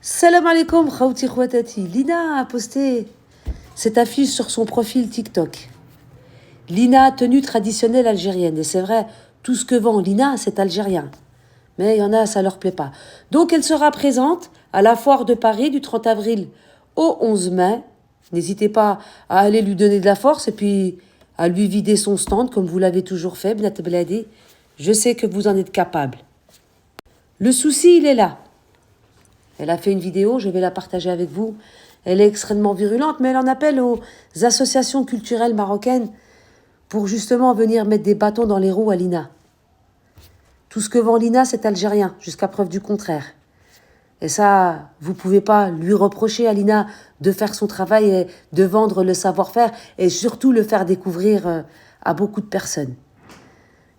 Salam alaikum, khawti khwatati. Lina a posté cette affiche sur son profil TikTok. Lina, tenue traditionnelle algérienne. Et c'est vrai, tout ce que vend Lina, c'est algérien. Mais il y en a, ça leur plaît pas. Donc elle sera présente à la foire de Paris du 30 avril au 11 mai. N'hésitez pas à aller lui donner de la force et puis à lui vider son stand comme vous l'avez toujours fait, Bnat Bladi. Je sais que vous en êtes capable. Le souci, il est là. Elle a fait une vidéo, je vais la partager avec vous. Elle est extrêmement virulente, mais elle en appelle aux associations culturelles marocaines pour justement venir mettre des bâtons dans les roues à Lina. Tout ce que vend Lina, c'est algérien, jusqu'à preuve du contraire. Et ça, vous ne pouvez pas lui reprocher à Lina de faire son travail et de vendre le savoir-faire et surtout le faire découvrir à beaucoup de personnes.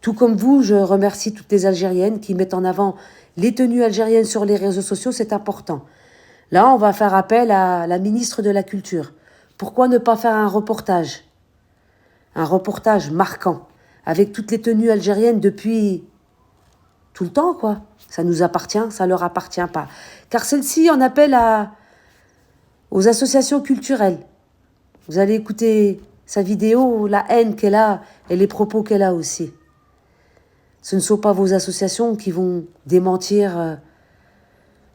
Tout comme vous, je remercie toutes les Algériennes qui mettent en avant les tenues algériennes sur les réseaux sociaux, c'est important. Là, on va faire appel à la ministre de la Culture. Pourquoi ne pas faire un reportage marquant, avec toutes les tenues algériennes depuis tout le temps, quoi. Ça nous appartient, ça leur appartient pas. Car celle-ci en appelle aux associations culturelles. Vous allez écouter sa vidéo, la haine qu'elle a et les propos qu'elle a aussi. Ce ne sont pas vos associations qui vont démentir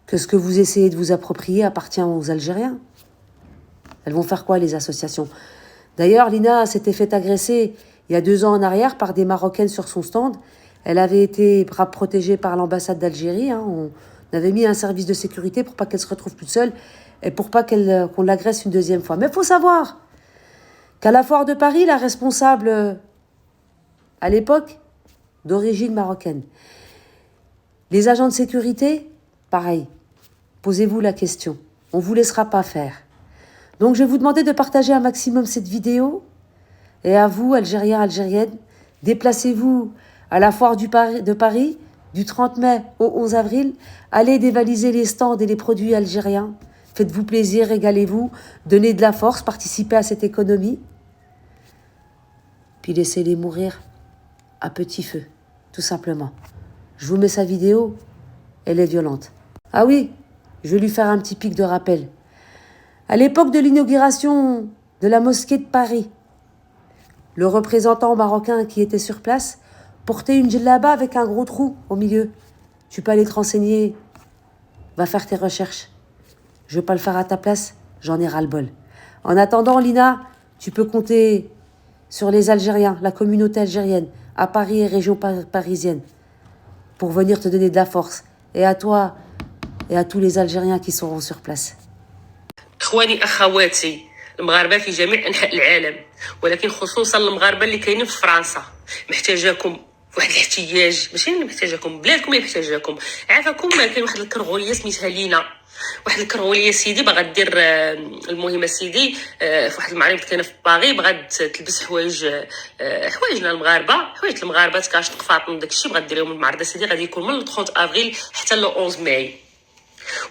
que ce que vous essayez de vous approprier appartient aux Algériens. Elles vont faire quoi, les associations? D'ailleurs, Lina s'était fait agresser il y a 2 ans en arrière par des Marocaines sur son stand. Elle avait été protégée par l'ambassade d'Algérie. On avait mis un service de sécurité pour pas qu'elle se retrouve toute seule et pour pas qu'on l'agresse une deuxième fois. Mais il faut savoir qu'à la foire de Paris, la responsable, à l'époque, d'origine marocaine. Les agents de sécurité, pareil. Posez-vous la question. On ne vous laissera pas faire. Donc, je vais vous demander de partager un maximum cette vidéo. Et à vous, Algériens, Algériennes, déplacez-vous à la foire de Paris, du 30 mai au 11 avril. Allez dévaliser les stands et les produits algériens. Faites-vous plaisir, régalez-vous. Donnez de la force, participez à cette économie. Puis laissez-les mourir à petit feu, tout simplement. Je vous mets sa vidéo, elle est violente. Ah oui, je vais lui faire un petit pic de rappel. À l'époque de l'inauguration de la mosquée de Paris, le représentant marocain qui était sur place portait une djellaba avec un gros trou au milieu. Tu peux aller te renseigner, va faire tes recherches. Je ne vais pas le faire à ta place, j'en ai ras-le-bol. En attendant, Lina, tu peux compter sur les Algériens, la communauté algérienne, à Paris et région parisienne, pour venir te donner de la force. Et à toi, et à tous les Algériens qui seront sur place. إخواني أخواتي المغاربة في جميع أنحاء العالم، ولكن خصوصا المغاربة اللي كاينين في فرنسا، محتاجاكم في واحد الاحتياج. ماشي اللي محتاجاكم، بلادكم اللي محتاجاكم. عافاكم كاين واحد الكرغوليه سميتها لينا، واحد الكرغوليه سيدي باغا دير المهم سيدي في واحد المعرض كاينه في باغي، بغات تلبس حوايجنا المغاربه، حوايج المغاربه كاشط فاطم داكشي، بغات ديرهم المعرض سيدي، غادي يكون من 30 افريل حتى ل 11 ماي.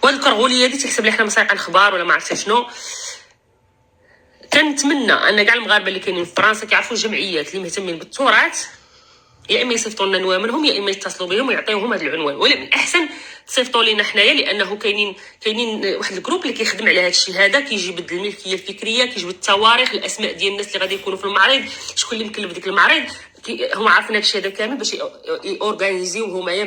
وهاد الكرغوليه هادي تحسب لي حنا مسايقين اخبار ولا ما عرفت شنو. كنتمنى ان كاع المغاربه اللي كاينين في فرنسا كيعرفوا الجمعيات اللي مهتمين بالتراث، يا اما يصيفطوا لنا نوامرهم يا اما يتصلوا بهم ويعطيوهم هذا العنوان، ولا من الاحسن تصيفطوا لينا حنايا، لانه كاينين واحد الجروب اللي كيخدم على هذا الشيء هذا، كيجيب الملكيه الفكريه، كيجيب التواريخ، الاسماء ديال الناس اللي غادي يكونوا في المعرض، شكون اللي مكلف ديك المعرض، هما عارفين هذا الشيء هذا كامل باش يورغانيزيو هما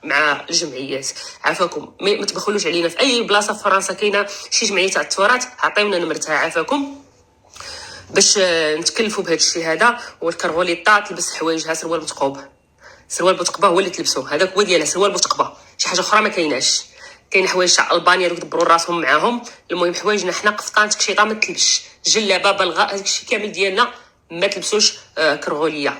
مع الجمعيات. عافاكم ما تبخلوش علينا في اي بلاصه في فرنسا كاينه شي جمعيه تاع التراث، عطيونا نمرتها عافاكم باش نتكلفوا بهذا الشيء هذا. والكرغولي طا تلبس حوايجها سروال بوتقبه هو اللي تلبسوه، هذاك هو ديالها سروال بوتقبه، شي حاجه اخرى ما كايناش. كاين حوايج تاع البانيا دوك دبروا راسهم معاهم. المهم حوايجنا حنا قفطان تكشيطه ما تلبسش، جلابه بلغاء هذاك الشيء كامل ديالنا ما تلبسوش. كرغوليه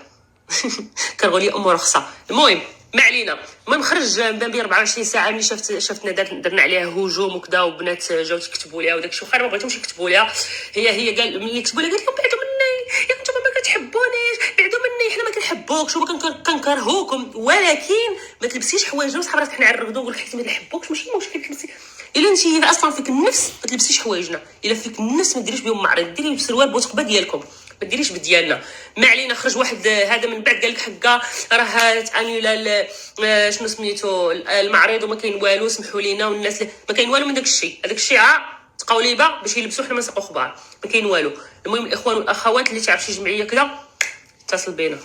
كرغوليه ام رخصه. المهم ما علينا. المهم خرج بان بي 24 ساعه ملي شفتنا درنا عليها هجوم وكذا، وبنات جاو تكتبوا ليها وداك الشيء، واخا ما بغيتهمش يكتبوا ليها. هي قال ملي كتبوا لها قالت لهم بعدوا مني، يا نتوما ما كتحبونيش، بعدوا مني، حنا ما كنحبوكش وما كنكرهوكم، ولكن ما تلبسيش حوايجنا وصحاب راسك. حنا عرقدوا نقول لك حيت ما نحبوكش ماشي مشكل تلبسي. الا انت اصلا فيك النفس ما تلبسيش حوايجنا، الا فيك النفس ما ديريش بهم معرض، ديري بسروال بوتقبه ديالكم. ما ديريش بديالنا. ما علينا. خرج واحد هذا من بعد قال لك حكا راه تانيولا شنو سميتو المعرض وما كاين والو، سمحوا لينا والناس ما كاين والو من داك الشيء. هذاك الشيء تقوليبه باش يلبسوا حنا ما نسقوا خبار، ما كاين والو. المهم الاخوان والاخوات اللي تعرف شي جمعيه كذا اتصل بينا.